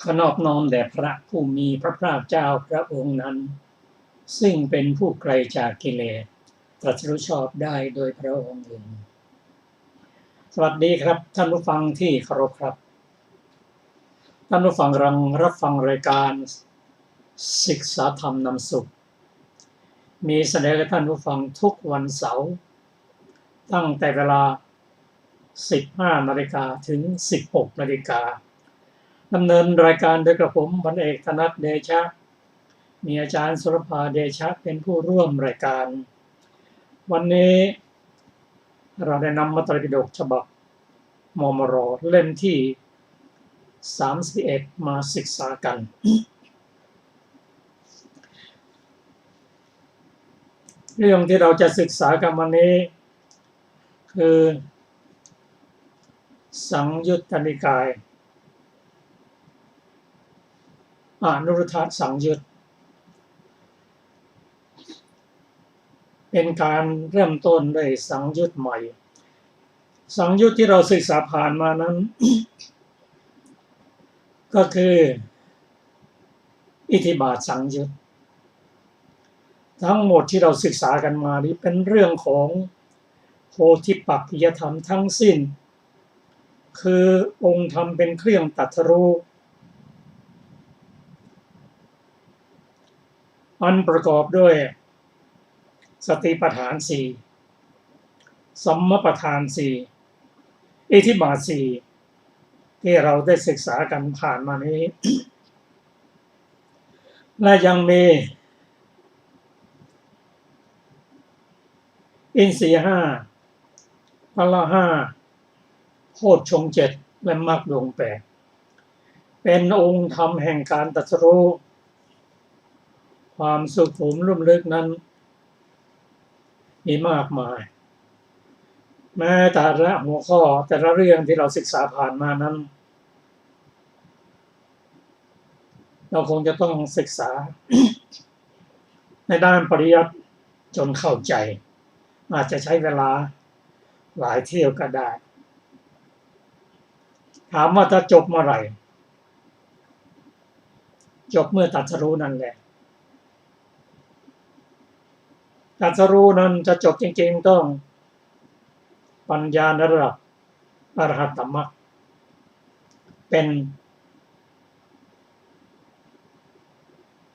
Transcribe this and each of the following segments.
ขอนอบน้อมแด่พระผู้มีพระภาคเจ้าพระองค์นั้นซึ่งเป็นผู้ไกลจากกิเลสตรัสรู้ชอบได้โดยพระองค์เองสวัสดีครับท่านผู้ฟังที่เคารพครับท่านผู้ฟังกำลังรับฟังรายการศึกษาธรรมนำสุขมีแสดงให้ท่านผู้ฟังทุกวันเสาร์ตั้งแต่เวลา 15 นาฬิกาถึง 16 นาฬิกาดำเนินรายการโดยกระผมพันเอกธนัทเดชะมีอาจารย์สุรภาเดชะเป็นผู้ร่วมรายการวันนี้เราได้นำมัตตปิฎกฉบับมมร.เล่มที่ 31 มาศึกษากันเรื่องที่เราจะศึกษากันวันนี้คือสังยุตตนิกายอนุรุทธสังยุตเป็นการเริ่มต้นด้วยสังยุตใหม่สังยุตที่เราศึกษาผ่านมานั้น ก็คืออิทธิบาทสังยุตทั้งหมดที่เราศึกษากันมานี้เป็นเรื่องของโพธิปักขิยธรรมทั้งสิ้นคือองค์ธรรมเป็นเครื่องตรัสรู้อันประกอบด้วยสติปัฏฐานสี่สัมมาปัฏฐานสี่อิทธิบาทสี่ที่เราได้ศึกษากันผ่านมานี้ และยังมีอินทรีย์ห้าพละห้าโพชฌงค์เจ็ดและมรรคดวงแปดเป็นองค์ธรรมแห่งการตรัสรู้ความสุขุมลุ่มลึกนั้นมีมากมายแม้แต่ละหัวข้อแต่ละเรื่องที่เราศึกษาผ่านมานั้นเราคงจะต้องศึกษา ในด้านปริยัติจนเข้าใจ อาจจะใช้เวลาหลายเที่ยวก็ได้ถามว่าจะจบเมื่อไหร่จบเมื่อตรัสรู้นั่นแหละตรัสรู้นั้นจะจบจริงๆต้องปัญญาในระดับอรหัตตมรรคเป็น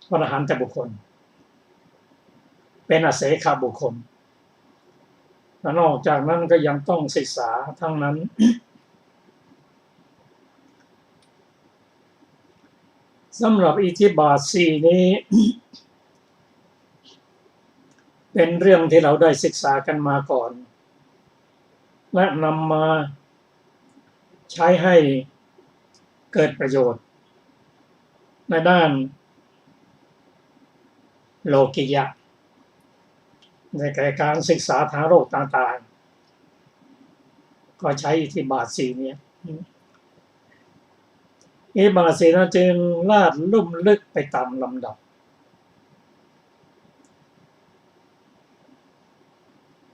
อรหันตบุคคลเป็นอเสขบุคคลและนอกจากนั้นก็ยังต้องศึกษาทั้งนั้นสำหรับอิทธิบาทสี่นี้ เป็นเรื่องที่เราได้ศึกษากันมาก่อนและนำมาใช้ให้เกิดประโยชน์ในด้านโลกิยะในการศึกษาทางโลกต่างๆก็ใช้อิทธิบาทสี่นี้อิทธิบาทสี่นั้นจึงลาดลุ่มลึกไปตามลำดับ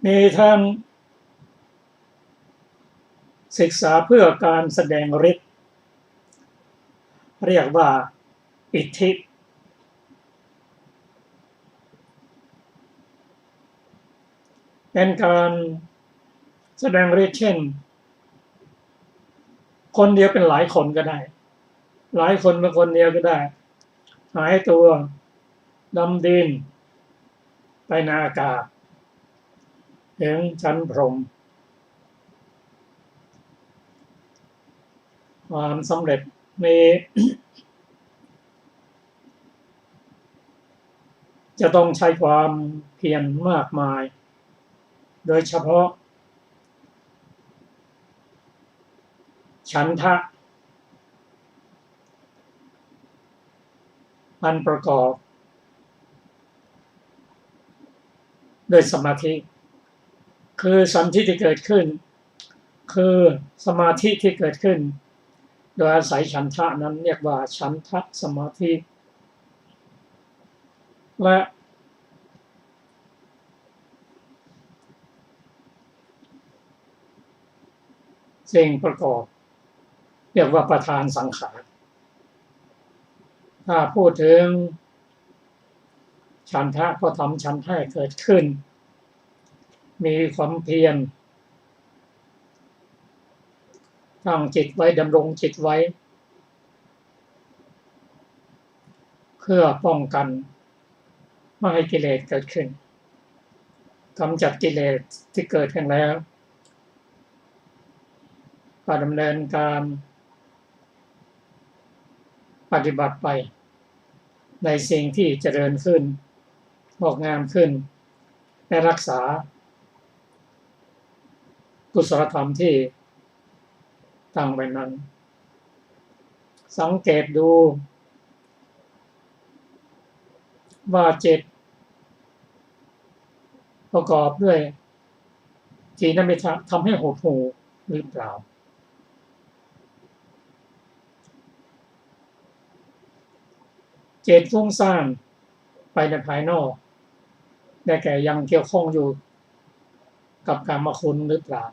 มีทั้งศึกษาเพื่อการแสดงฤทธิ์เรียกว่าอิทธิเป็นการแสดงฤทธิ์เช่นคนเดียวเป็นหลายคนก็ได้หลายคนเป็นคนเดียวก็ได้หายตัวดำดินไปในอากาศถึงชั้นพรหมความสำเร็จนี้ จะต้องใช้ความเพียรมากมายโดยเฉพาะฉันทะมันประกอบด้วยสมาธิคือสัมผัสที่เกิดขึ้นคือสมาธิที่เกิดขึ้นโดยอาศัยฉันทะนั้นเรียกว่าฉันทะสมาธิและสิ่งประกอบเรียกว่าประธานสังขารถ้าพูดถึงฉันทะก็ทำฉันให้เกิดขึ้นมีความเพียรตั้งจิตไว้ดำรงจิตไว้เพื่อป้องกันไม่ให้กิเลสเกิดขึ้นกำจัดกิเลสที่เกิดขึ้นแล้วก็ดำเนินการปฏิบัติไปในสิ่งที่เจริญขึ้นงอกงามขึ้นและรักษากุศลธรรมที่ตั้งไว้นั้นสังเกตดูว่าจิตประกอบด้วยทีนมิทะทำให้หดหู่หรือเปล่าจิตฟุ้งซ่านไปในภายนอกได้แก่ยังเกี่ยวข้องอยู่กับกามคุณหรือเปล่า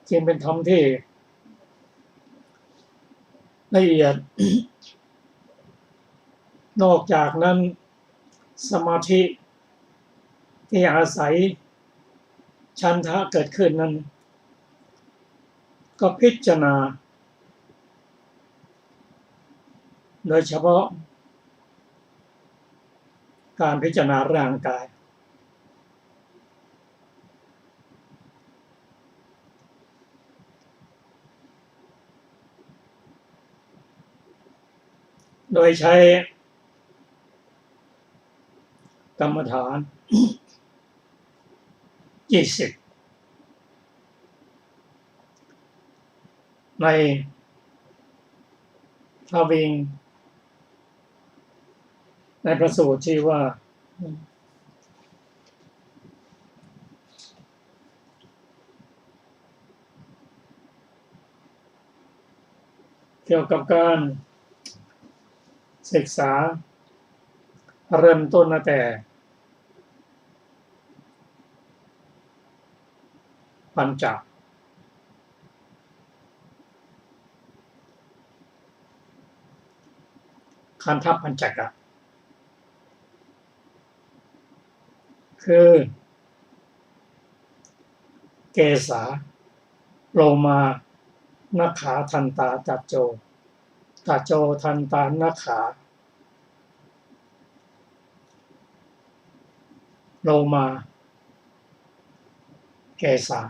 จึงเป็นธรรมที่ละเอียด นอกจากนั้นสมาธิที่อาศัยฉันทะเกิดขึ้นนั้นก็พิจารณาโดยเฉพาะการพิจารณาร่างกายโดยใช้กรรมฐาน20ในทวิงในพระสูตรที่ว่าเกี่ยวกับการศึกษาเริ่มต้นตั้งแต่ ปัญจขันธปัญจกะคือเกสาโลมานาขาทันตาตัจโจตัจโจทันตานาขาโลมาเกสา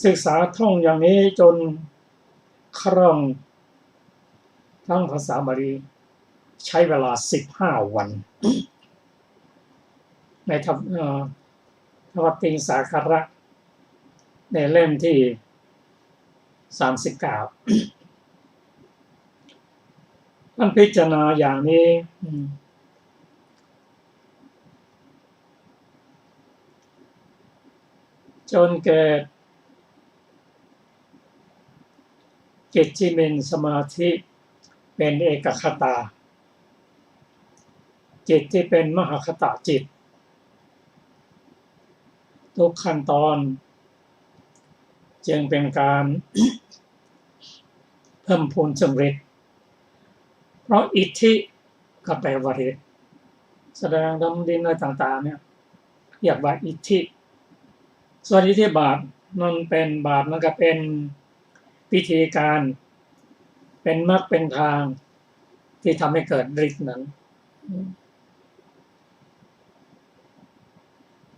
ศึกษาท่องอย่างนี้จนคล่องทั้งภาษาบาลีใช้เวลา15 วันในทวัตติงสาคาระในเล่มที่39ท่านพิจารณาอย่างนี้จนเกิดจิตที่เป็นสมาธิเป็นเอกคตาจิตที่เป็นมหคตาจิตทุกขั้นตอนจึงเป็นการเพิ่มพูนสำเร็จเพราะอิทธิก็แปลว่าฤทธิ์แสดงดำดินอะไรต่างๆเนี่ยเรียกว่าอิทธิส่วนอิทธิบาทมันเป็นบาทมันก็เป็นวิธีการเป็นมรรคเป็นทางที่ทำให้เกิดฤทธิ์นั้น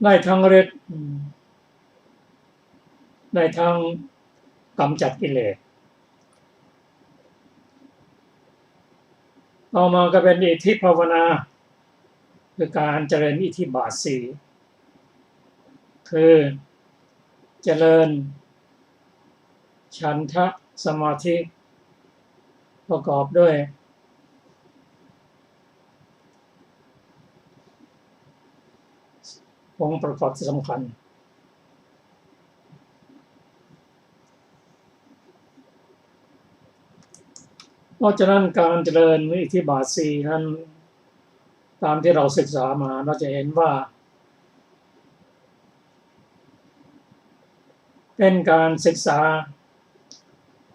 ได้ทั้งฤทธิ์ได้ทั้งกำจัดกิเลสต่อมาก็เป็นอิทธิภาวนาคือการเจริญอิทธิบาท4คือเจริญฉันทะสมาธิประกอบด้วยองค์ประกอบที่สำคัญเพราะฉะนั้นการเจริญอิทธิบาท4นั้นตามที่เราศึกษามาเราจะเห็นว่าเป็นการศึกษา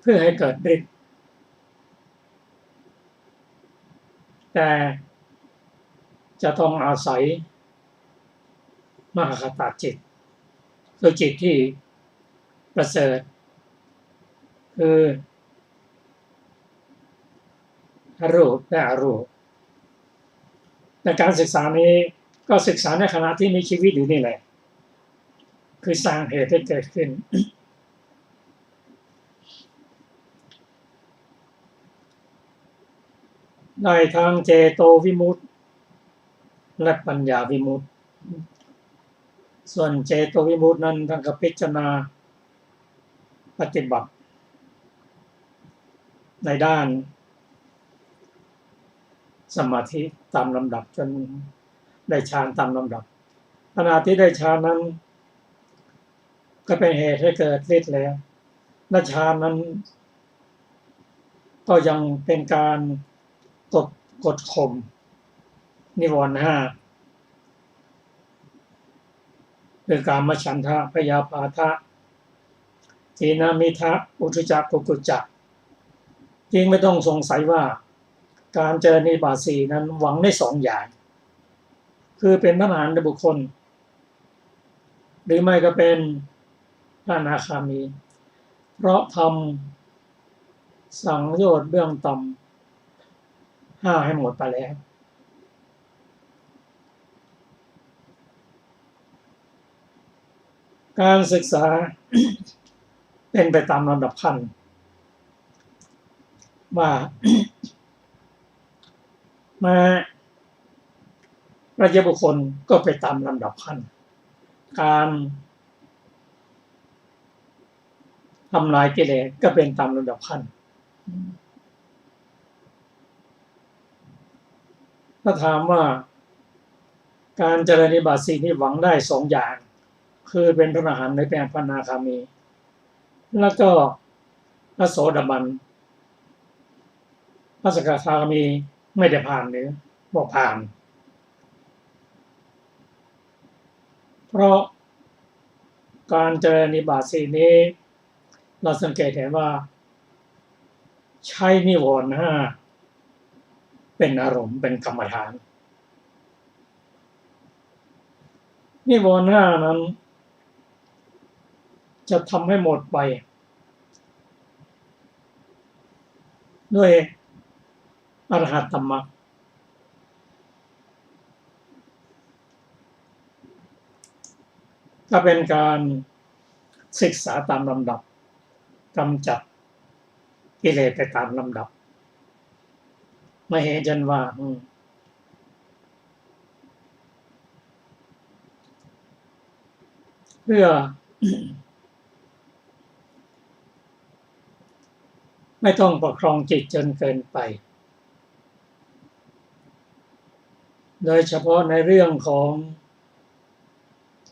เพื่อให้เกิดฤทธิ์แต่จะต้องอาศัยมหคตาจิตคือจิตที่ประเสริฐคือรูปและอรูปในการศึกษานี้ก็ศึกษาในขณะที่มีชีวิตอยู่นี่แหละคือสร้างเหตุให้เกิดขึ้นได้ทางเจโตวิมุตติและปัญญาวิมุตติส่วนเจโตวิมุตตินั้นท่านก็พิจารณาปฏิบัติในด้านสมาธิตามลำดับจนได้ฌานตามลำดับขณะที่ได้ฌานนั้นก็เป็นเหตุให้เกิดฤทธิ์แล้วและฌานนั้นก็ยังเป็นการกดข่มนิวรณ์5คือการมฉันทะพยาปาทะทีนามิทะอุทธัจจะกุกุจจะจึงไม่ต้องสงสัยว่าการเจริญอิทธิบาท4นั้นหวังได้2 อย่างคือเป็นพระอรหันตบุคคลหรือไม่ก็เป็นพระอนาคามีเพราะทำสังโยชน์เบื้องต่ำ5ให้หมดไปแล้วการศึกษาเป็นไปตามลำดับขั้นว่ามาพระยาบุคคลก็ไปตามลำดับขั้นการทำลายกิเลสก็เป็นตามลำดับขั้นถ้าถามว่าการเจริญอิทธิบาท4นี้หวังได้2 อย่างคือเป็นพระอรหันต์หรือเป็นพระอนาคามีแล้วก็พระโสดาบันพระสกทาคามีไม่ได้ผ่านหรือบอกผ่านเพราะ การเจริญอิบาสีนี้เราสังเกตเห็นว่าใช้นิวรณ์ห้าเป็นอารมณ์เป็นกรรมฐานนิวรณ์ห้านั้นจะทำให้หมดไปด้วยอรหัตตมรรคก็เป็นการศึกษาตามลำดับกำจัดกิเลสไปตามลำดับไม่เห็นจนว่าเพื่อไม่ต้องประคองจิตจนเกินไปโดยเฉพาะในเรื่องของ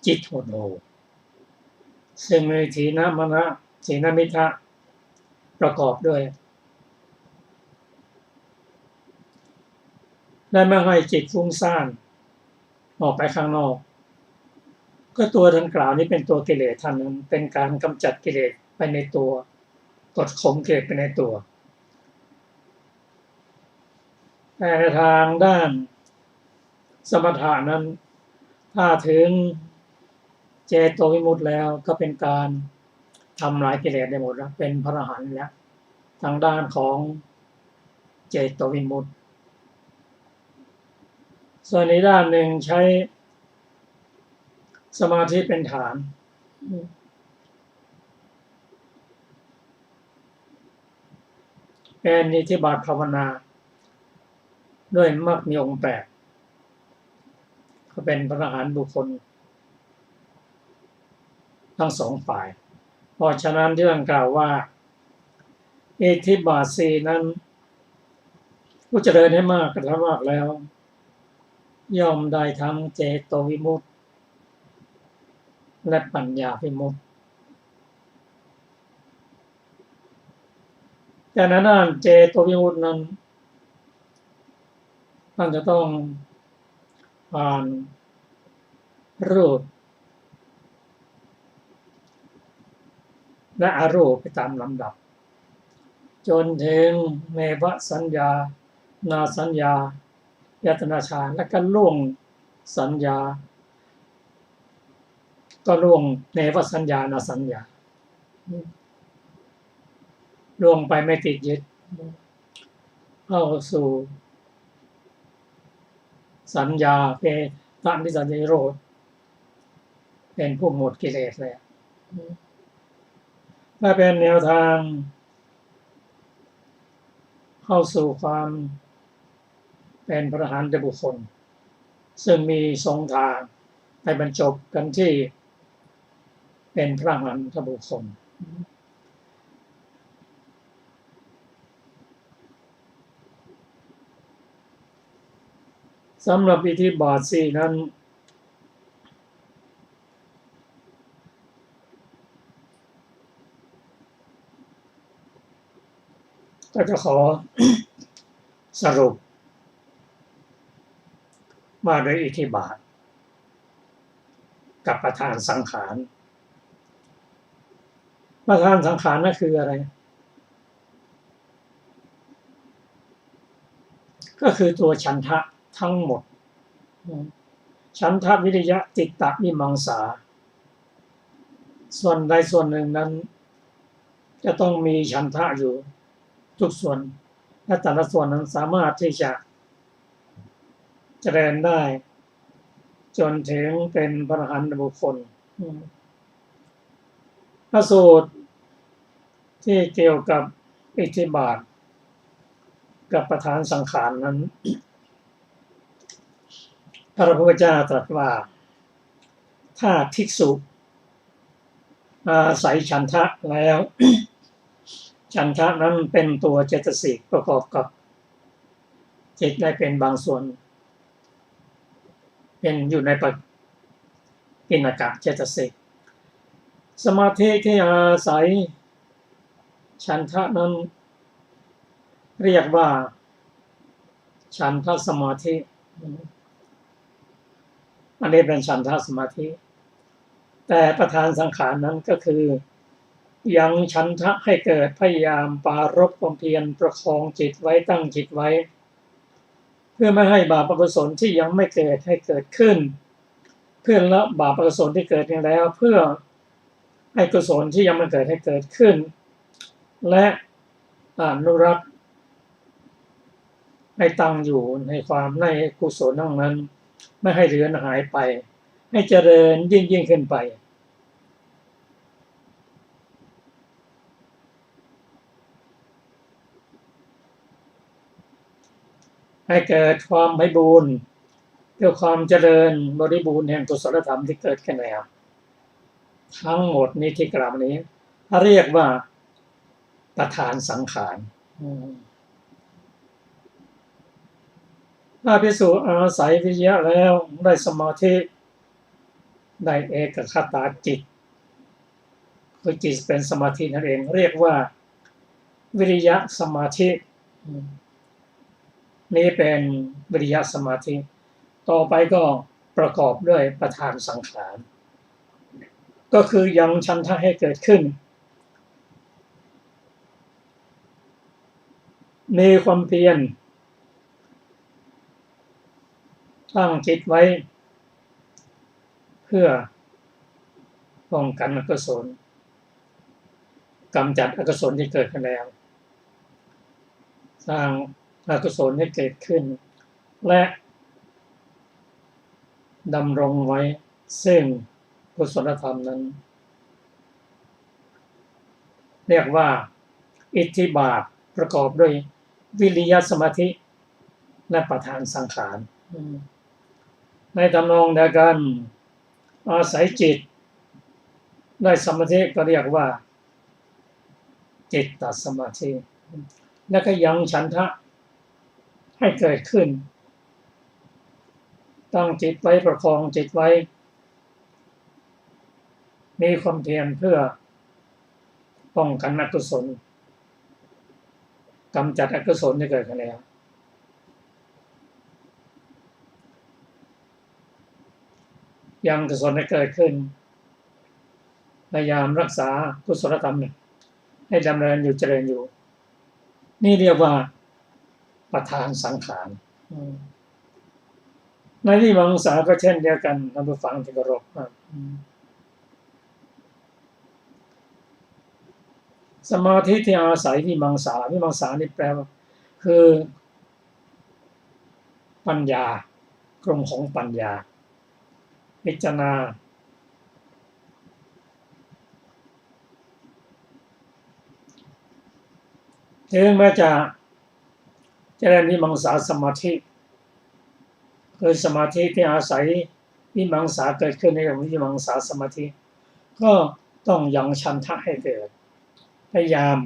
จิตโหดหู่ซึ่งมีถีนมนะถีนมิทะประกอบด้วยได้ไม่ให้จิตฟุ้งซ่านออกไปข้างนอกก็ตัวดังกล่าวนี้เป็นตัวกิเลสท่านนั้นเป็นการกำจัดกิเลสไปในตัวกดข่มกิเลสไปในตัวแต่ทางด้านสมถะนั้นถ้าถึงเจโตวิมุตติแล้วก็เป็นการทำลายกิเลสได้หมดแล้วเป็นพระอรหันต์แล้วทางด้านของเจโตวิมุตติส่วนในด้านหนึ่งใช้สมาธิเป็นฐานเป็นอิทธิบาทภาวนาด้วยมรรคมีองค์ 8ก็เป็นพระอรหันต์บุคคลทั้งสองฝ่ายเพราะฉะนั้นที่ท่านกล่าวว่าอิทธิบาทสี่นั้นผู้เจริญให้มากกระทำมากแล้วย่อมได้ทั้งเจโตวิมุตติและปัญญาวิมุตติแต่ในด้านเจโตวิมุตตินั้นท่านจะต้องผ่านรูปและอรูปไปตามลำดับจนถึงเนวสัญญานาสัญญายตนะฌานและก็ล่วงสัญญาก็ล่วงเนวสัญญานาสัญญาล่วงไปไม่ติดยึดเข้าสู่สัญญาเป็นตามที่สัญญาโรธเป็นผู้หมดกิเลสแล้วถ้าเป็นแนวทางเข้าสู่ความเป็นพระอรหันตบุคคลซึ่งมีสองทางไปบรรจบกันที่เป็นพระอรหันตบุคคลสำหรับอิทธิบาทสี่นั้นก็จะขอสรุปว่าโดยอิทธิบาทกับประธานสังขารประธานสังขารนั่นคืออะไรก็คือตัวฉันทะทั้งหมดฉันทะวิริยะจิตตะวิมังสาส่วนใดส่วนหนึ่งนั้นจะต้องมีฉันทะอยู่ทุกส่วนและแต่ละส่วนนั้นสามารถที่จะเจริญได้จนถึงเป็นพระอรหันตบุคคลพระสูตรที่เกี่ยวกับอิทธิบาทกับประธานสังขารนั้นพระพุทธเจ้าตรัสว่าถ้าภิกษุอาศัยฉันทะแล้วฉันทะนั้นเป็นตัวเจตสิกประกอบกับจิตได้เป็นบางส่วนเป็นอยู่ในปิณกะเจตสิกสมาธิที่อาศัยฉันทะนั้นเรียกว่าฉันทะสมาธิอันนี้เป็นฉันทะสมาธิ แต่ประธานสังขารนั้นก็คือยังฉันทะให้เกิดพยายามปรารภความเพียรประคองจิตไว้ตั้งจิตไว้เพื่อไม่ให้บาปอกุศลที่ยังไม่เกิดให้เกิดขึ้นเพื่อละบาปอกุศลที่เกิดแล้วเพื่อให้กุศลที่ยังไม่เกิดให้เกิดขึ้นและอนุรักษ์ให้ตั้งอยู่ในความในกุศลนั้นไม่ให้เลือนหายไปให้เจริญยิ่งขึ้นไปให้เกิดความไพบูรณ์เพื่อความเจริญบริบูรณ์แห่งกุศลธรรมที่เกิดขึ้นแล้วทั้งหมดนี้ที่กล่าวนี้เรียกว่าประธานสังขารถ้าภิกษุอาศัยวิริยะแล้วได้สมาธิได้เอกคตาจิตคือจิตเป็นสมาธินั่นเองเรียกว่าวิริยะสมาธินี้เป็นวิริยะสมาธิต่อไปก็ประกอบด้วยประธานสังขารก็คือยังฉันทะให้เกิดขึ้นมีความเพียรตั้งจิตไว้เพื่อป้องกันอกุศลกำจัดอกุศลที่เกิดขึ้นแล้วสร้างอกุศลให้เกิดขึ้นและดำรงไว้ซึ่งกุศลธรรมนั้นเรียกว่าอิทธิบาทประกอบด้วยวิริยะสมาธิและประธานสังขารในทำนองเดียวกันอาศัยจิตได้สมาธิก็เรียกว่าจิตตสมาธิและก็ยังฉันทะให้เกิดขึ้นตั้งจิตไว้ประคองจิตไว้มีความเพียรเพื่อป้องกันอกุศลกำจัดอกุศลที่เกิดขึ้นแล้วยังกุศลที่เกิดขึ้นพยายามรักษากุศลธรรมให้ดำเนินอยู่เจริญอยู่นี่เรียกว่าประธานสังขารในวิมังสาก็เช่นเดียวกันท่านผู้ฟังที่เคารพสมาธิที่อาศัยวิมังสานี่แปลว่าคือปัญญากลุ่มของปัญญาพิจารณาถึงแม้จะเจริญวิมังสาสมาธิคือสมาธิที่อาศัยวิมังสาเกิดขึ้นในวิมังสาสมาธิก็ต้องยังฉันทะให้เกิดพยายาม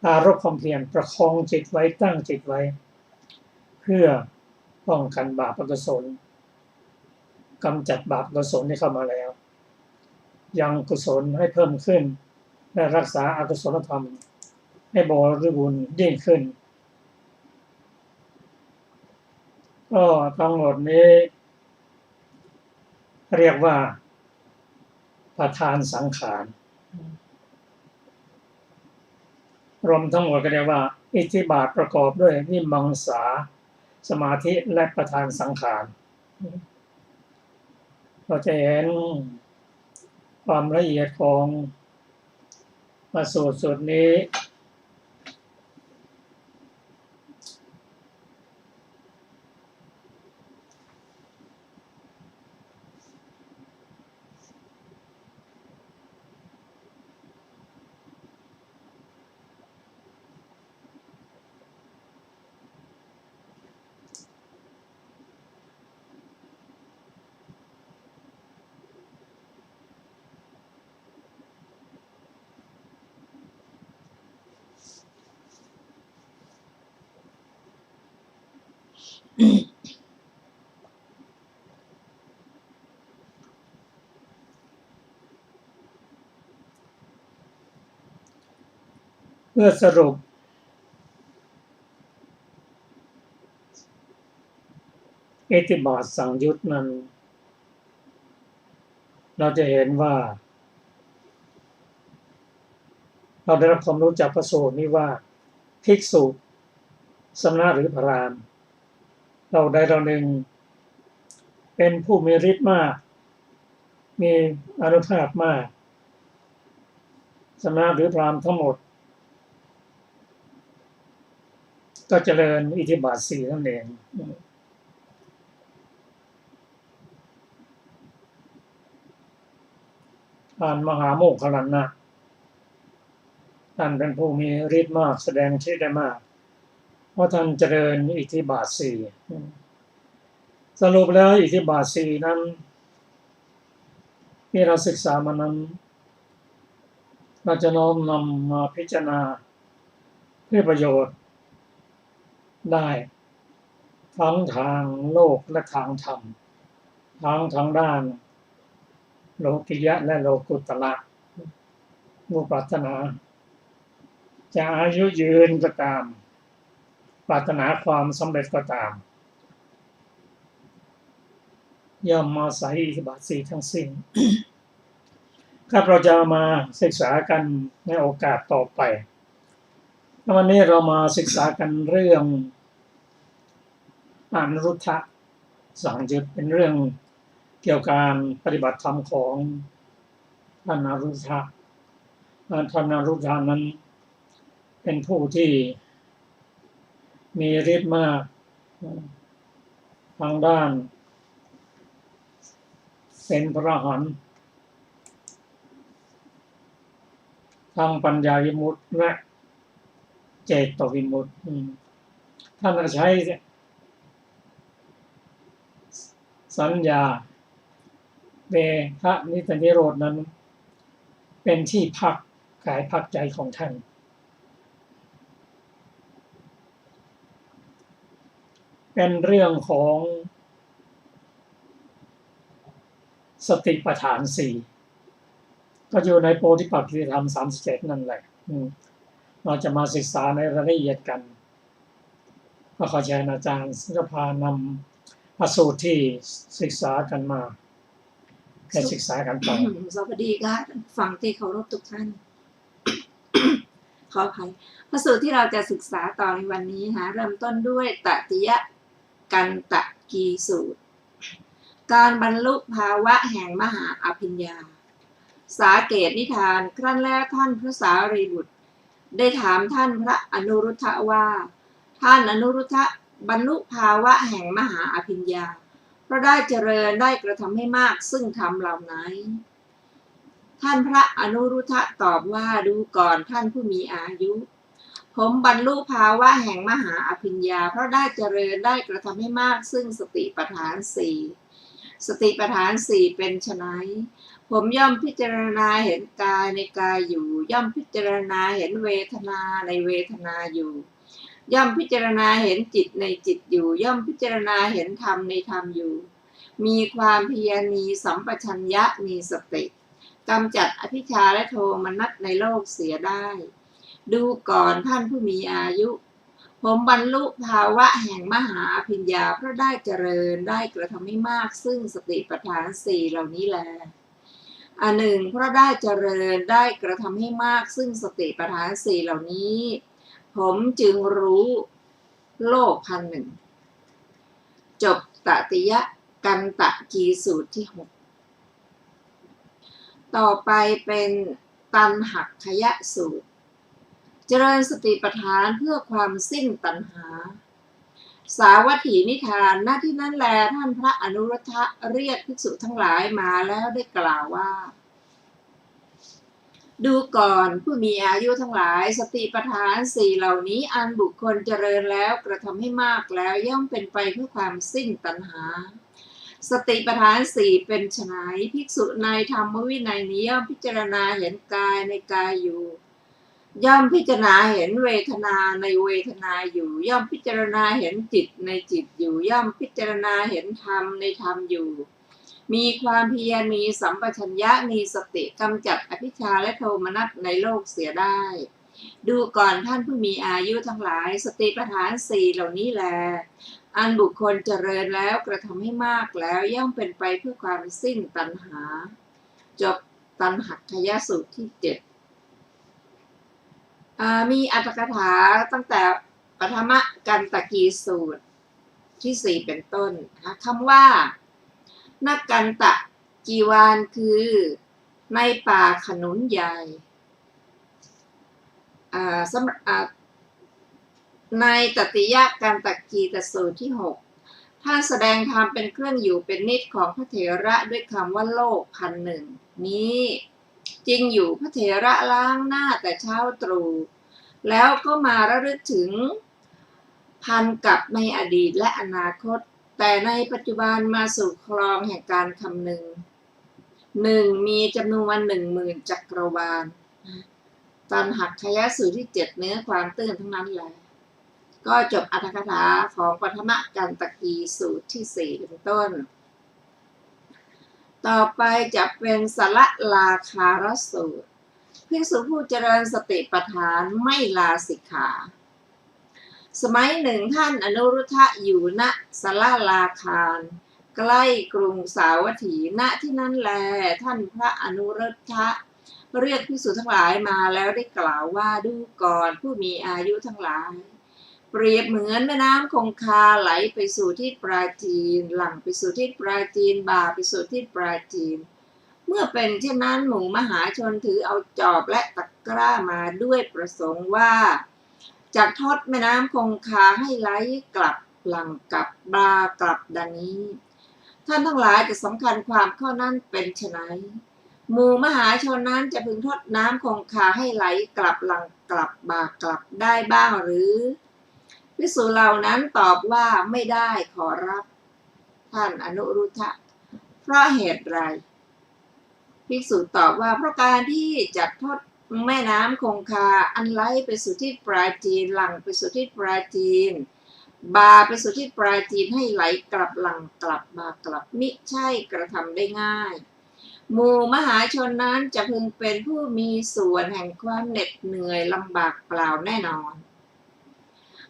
ปรารภความเพียรประคองจิตไว้ตั้งจิตไว้เพื่อป้องกันบาปอกุศลกำจัดบาปอกุศลที่เข้ามาแล้วยังกุศลให้เพิ่มขึ้นและรักษาอกุศลธรรมให้บริบูรณ์ยิ่งขึ้นก็ทั้งหมดนี้เรียกว่าประธานสังขารรวมทั้งหมดก็เรียกว่าอิทธิบาทประกอบด้วยวิมังสาสมาธิและประธานสังขารเราจะเห็นความละเอียดของสูตรนี้เพื่อสรุปอิทธิบาทสังยุตนั้น เราจะเห็นว่าเราได้รับความรู้จากพระสูตรนี้ว่าภิกษุสมณะหรือพราหมณ์เราใดเราหนึ่งเป็นผู้มีฤทธิ์มากมีอานุภาพมากสมณะหรือพราหมณ์ทั้งหมดก็เจริญอิทธิบาท4นั่นเองท่านมหาโมคคัลลานะท่านเป็นผู้มีฤทธิ์มากแสดงฤทธิ์ได้มากเพราะท่านเจริญอิทธิบาท4สรุปแล้วอิทธิบาท4นั้นที่เราศึกษามานั้นเราจะน้อมนำมาพิจารณาเพื่อประโยชน์ได้ทั้งทางโลกและทางธรรมทั้งทางด้านโลกิยะและโลกุตระผู้ปรารถนาจะอายุยืนก็ตามปรารถนาความสำเร็จก็ตามย่อมมาใส่อิทธิบาท4ทั้งสิ้นครับเราจะมาศึกษากันในโอกาสต่อไปวันนี้เรามาศึกษากันเรื่องอนุรุทธะสังยุตเป็นเรื่องเกี่ยวกับการปฏิบัติธรรมของท่านอนุรุทธะท่านอนุรุทธะนั้นเป็นผู้ที่มีฤทธิ์มากทางด้านเป็นพระอรหันต์ทางปัญญาวิมุตติและเจโตวิมุตติท่านใช้สัญญาเวทนิสนิโรธนั้นเป็นที่พักกายพักใจของท่านเป็นเรื่องของสติปัฏฐาน4ก็อยู่ในโพธิปักขิยธรรม37นั่นแหละเราจะมาศึกษาในรายละเอียดกันก็ขอเชิญอาจารย์ศิรพานำพระสูตรที่ศึกษากันมาให้ศึกษากันต่อสวัสดีค่ะฟังที่เคารพทุกท่าน ขออภัยพระสูตรที่เราจะศึกษาต่อในวันนี้เริ่มต้นด้วยตติยกันตกีสูตรการบรรลุภาวะแห่งมหาอภิญญาสาเกตนิทานครั้นแล้วท่านพระสารีบุตรได้ถามท่านพระอนุรุทธะว่าท่านอนุรุทธะบรรลุภาวะแห่งมหาอภิญญาเพราะได้เจริญได้กระทำให้มากซึ่งธรรมเหล่านั้นท่านพระอนุรุทธะตอบว่าดูก่อนท่านผู้มีอายุผมบรรลุภาวะแห่งมหาอภิญญาเพราะได้เจริญได้กระทำให้มากซึ่งสติปัฏฐาน4สติปัฏฐาน4เป็นไฉนผมย่อมพิจารณาเห็นกายในกายอยู่ย่อมพิจารณาเห็นเวทนาในเวทนาอยู่ย่อมพิจารณาเห็นจิตในจิตอยู่ย่อมพิจารณาเห็นธรรมในธรรมอยู่มีความเพียรมีสัมปชัญญะมีสติกำจัดอภิชฌาและโทมนัสในโลกเสียได้ดูก่อนท่านผู้มีอายุผมบรรลุภาวะแห่งมหาอภิญญาเพราะได้เจริญได้กระทำให้มากซึ่งสติปัฏฐาน4เหล่านี้แลอันหนึ่งเพราะได้เจริญได้กระทำให้มากซึ่งสติปัฏฐาน4เหล่านี้ผมจึงรู้โลกพันหนึ่งจบตติยกันตกีสูตรที่6ต่อไปเป็นตัณหักขยสูตรเจริญสติปัฏฐานเพื่อความสิ้นตัณหาสาวัตถีนิทานหน้าที่นั้นแลท่านพระอนุรุทธะเรียกภิกษุทั้งหลายมาแล้วได้กล่าวว่าดูก่อนผู้มีอายุทั้งหลายสติปัฏฐาน4เหล่านี้อันบุคคลเจริญแล้วกระทำให้มากแล้วย่อมเป็นไปเพื่อความสิ้นตัณหาสติปัฏฐาน4เป็นไฉนภิกษุในธรรมวินัยนี้ย่อมพิจารณาเห็นกายในกายอยู่ย่อมพิจารณาเห็นเวทนาในเวทนาอยู่ย่อมพิจารณาเห็นจิตในจิตอยู่ย่อมพิจารณาเห็นธรรมในธรรมอยู่มีความเพียรมีสัมปชัญญะมีสติกำจัดอภิชฌาและโทมนัสในโลกเสียได้ดูก่อนท่านผู้มีอายุทั้งหลายสติปัฏฐาน4เหล่านี้แลอันบุคคลเจริญแล้วกระทำให้มากแล้วย่อมเป็นไปเพื่อความสิ้นตัณหา จบตัณหักขยสูตรที่ 7มีอรรถกถาตั้งแต่ปฐมกันตกีสูตรที่ 4เป็นต้นคำว่านักกันตะกีวานคือในป่าขนุนใหญ่ในตติยกันตกีตสูตรที่ 6ท่านแสดงธรรมเป็นเครื่องอยู่เป็นนิจของพระเถระด้วยคำว่าโลก1,000นี้จริงอยู่พระเถระล้างหน้าแต่เช้าตรู่แล้วก็มาระลึกถึงพันกับในอดีตและอนาคตแต่ในปัจจุบันมาสู่คลองแห่งการคำนึงมีจำนวน 10,000 จักรวาลตัณหักขยสูตรที่ 7เนื้อความตื้นทั้งนั้นแหละก็จบอรรถกถาของปฐมกันตกีสูตรที่ 4เป็นต้นต่อไปจะเป็นสละลาคารสูตรภิกษุผู้เจริญสติปัฏฐานไม่ลาสิกขาสมัยหนึ่งท่านอนุรุทธะอยู่ณสละลาคารใกล้กรุงสาวัตถีณที่นั้นแลท่านพระอนุรุทธะเรียกภิกษุทั้งหลายมาแล้วได้กล่าวว่าดูก่อนผู้มีอายุทั้งหลายเปรียบเหมือนแม่น้ำคงคาไหลไปสู่ทิศปราจีนหลั่งไปสู่ทิศปราจีนบ่าไปสู่ทิศปราจีนเมื่อเป็นเช่นนั้นหมู่มหาชนถือเอาจอบและตะกร้ามาด้วยประสงค์ว่าจะทดแม่น้ำคงคาให้ไหลกลับหลั่งกลับบากลับดังนี้ท่านทั้งหลายจะสำคัญความข้อนั้นเป็นไฉนหมู่มหาชนนั้นจะพึงทดน้ำคงคาให้ไหลกลับหลั่งกลับบากลับได้บ้างหรือภิกษุเหล่านั้นตอบว่าไม่ได้ขอรับท่านอนุรุทธะเพราะเหตุไรภิกษุตอบว่าเพราะการที่จะทดแม่น้ำคงคาอันไหลไปสู่ทิศปราจีนหลั่งไปสู่ทิศปราจีนบ่าไปสู่ทิศปราจีนให้ไหลกลับหลั่งกลับบากลับมิใช่กระทำได้ง่ายหมู่มหาชนนั้นจะพึงเป็นผู้มีส่วนแห่งความเหน็ดเหนื่อยลำบากเปล่าแน่นอน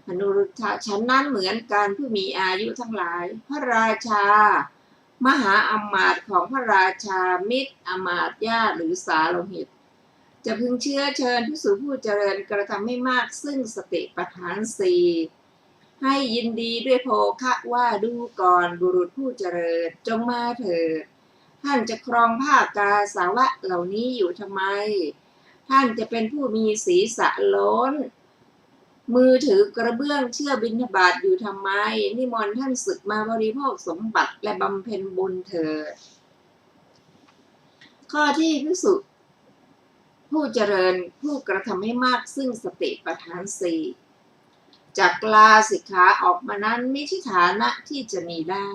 อนุรุทธะฉันนั้นเหมือนกันผู้มีอายุทั้งหลายพระราชามหาอมาตย์ของพระราชามิตรอมาตย์ญาติหรือสาโลหิตจะพึงเชื้อเชิญภิกษุผู้เจริญกระทำให้มากซึ่งสติปัฏฐาน 4ให้ยินดีด้วยโภคะว่าดูก่อนบุรุษผู้เจริญจงมาเถิดท่านจะครองผ้ากาสาวะเหล่านี้อยู่ทำไมท่านจะเป็นผู้มีศีรษะโล้นมือถือกระเบื้องเชื่อบิณฑบาตอยู่ทำไมนิมนต์ท่านศึกมาบริโภคสมบัติและบำเพ็ญบุญเถิดข้อที่ภิกษุผู้เจริญผู้กระทำให้มากซึ่งสติปัฏฐาน 4จากลาสิกขาออกมานั้นไม่ใช่ฐานะที่จะมีได้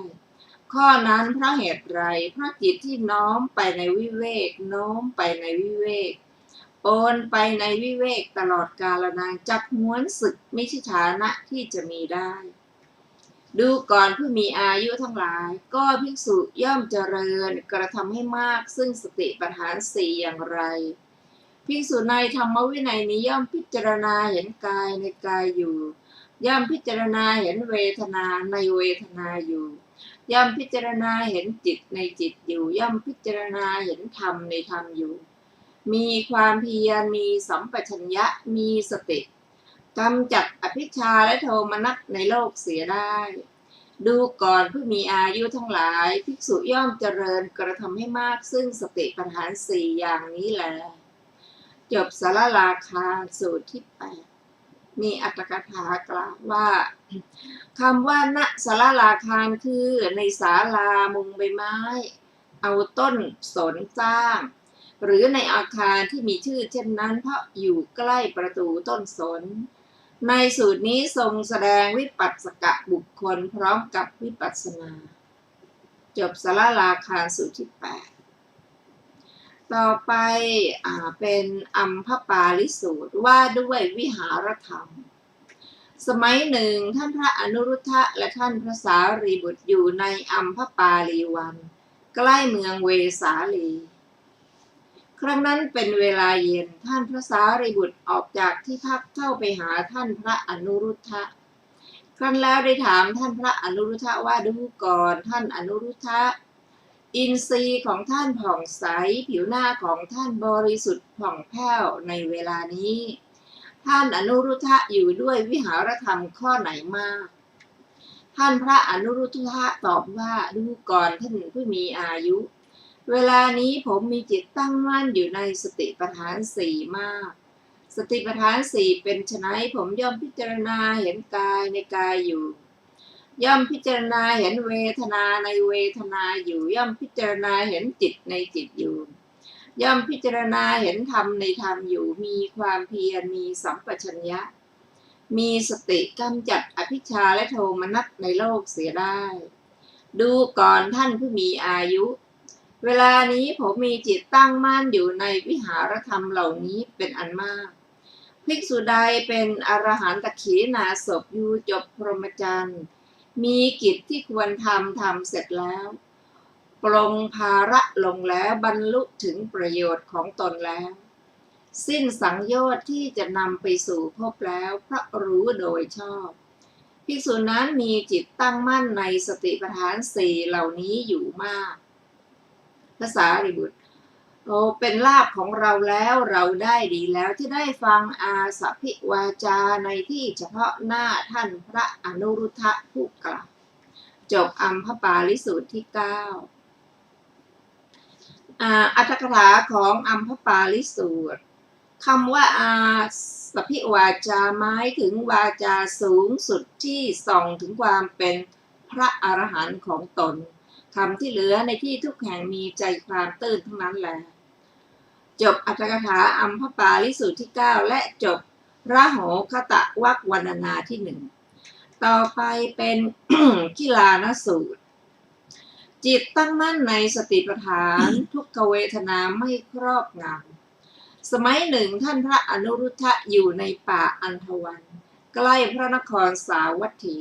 ข้อนั้นเพราะเหตุไรเพราะจิตที่น้อมไปในวิเวกโน้มไปในวิเวกโอนไปในวิเวกตลอดกาลนานจักม้วนศึกไม่ใช่ฐานะที่จะมีได้ดูก่อนผู้มีอายุทั้งหลายก็ภิกษุย่อมเจริญกระทำให้มากซึ่งสติปัฏฐาน 4อย่างไรภิกษุในธรรมวินัยนี้ย่อมพิจารณาเห็นกายในกายอยู่ย่อมพิจารณาเห็นเวทนาในเวทนาอยู่ย่อมพิจารณาเห็นจิตในจิตอยู่ย่อมพิจารณาเห็นธรรมในธรรมอยู่มีความเพียรมีสัมปชัญญะมีสติกำจัดอภิชฌาและโทมนัสในโลกเสียได้ดูก่อนผู้มีอายุทั้งหลายภิกษุย่อมเจริญกระทำให้มากซึ่งสติปัฏฐาน 4อย่างนี้แลจบสละลาคาสูตรที่ 8มีอรรถกถากล่าวว่าคำว่าณสละลาคารคือในศาลามุงใบไม้เอาต้นสนสร้างหรือในอาคารที่มีชื่อเช่นนั้นเพราะอยู่ใกล้ประตูต้นสนในสูตรนี้ทรงแสดงวิปัสสกบุคคลพร้อมกับวิปัสสนาจบสละลาคารสูตรที่ 8ต่อไปเป็นอัมพปาลิสูตรว่าด้วยวิหารธรรมสมัยหนึ่งท่านพระอนุรุทธะและท่านพระสารีบุตรอยู่ในอัมพปาลีวันใกล้เมืองเวสาลีครั้งนั้นเป็นเวลาเย็นท่านพระสารีบุตรออกจากที่พักเข้าไปหาท่านพระอนุรุทธะครั้นแล้วได้ถามท่านพระอนุรุทธะว่าดูก่อนท่านอนุรุทธะ อินทรีย์ของท่านผ่องใสผิวหน้าของท่านบริสุทธิ์ผ่องแผ้วในเวลานี้ท่านอนุรุทธะอยู่ด้วยวิหารธรรมข้อไหนมากท่านพระอนุรุทธะตอบว่าดูก่อนท่านผู้มีอายุเวลานี้ผมมีจิตตั้งมั่นอยู่ในสติปัฏฐานสี่มากสติปัฏฐานสี่เป็นไฉนผมย่อมพิจารณาเห็นกายในกายอยู่ย่อมพิจารณาเห็นเวทนาในเวทนาอยู่ย่อมพิจารณาเห็นจิตในจิตอยู่ย่อมพิจารณาเห็นธรรมในธรรมอยู่มีความเพียรมีสัมปชัญญะมีสติกำจัดอภิชฌาและโทมนัสในโลกเสียได้ดูก่อนท่านผู้มีอายุเวลานี้ผมมีจิตตั้งมั่นอยู่ในวิหารธรรมเหล่านี้เป็นอันมากภิกษุใดเป็นอรหันตขีณาสพอยู่จบพรหมจรรย์มีกิจที่ควรทำเสร็จแล้วปลงภาระลงแล้วบรรลุถึงประโยชน์ของตนแล้วสิ้นสังโยชน์ที่จะนำไปสู่ภพแล้วเพราะรู้โดยชอบภิกษุนั้นมีจิตตั้งมั่นในสติปัฏฐานสี่เหล่านี้อยู่มากภาษาริบุตรโอ้เป็นลาภของเราแล้วเราได้ดีแล้วที่ได้ฟังอาสาภิวาจาในที่เฉพาะหน้าท่านพระอนุรุทธะผู้กล่าวจบอัมพปาลิสูตรที่ 9อัตถกถาของอัมพปาลิสูตรคำว่าอาสาภิวาจาหมายถึงวาจาสูงสุดที่ส่องถึงความเป็นพระอรหันต์ของตนคำที่เหลือในที่ทุกแห่งมีใจความตื้นทั้งนั้นแหละจบอัตถกถาอัมพปาลิสูตรที่ 9และจบระโหคตวรรควรรณนาที่ 1ต่อไปเป็น กิลานสูตรจิตตั้งมั่นในสติปัฏฐานทุกขเวทนาไม่ครอบงำสมัยหนึ่งท่านพระอนุรุทธะอยู่ในป่าอันธวันใกล้พระนครสาวัตถี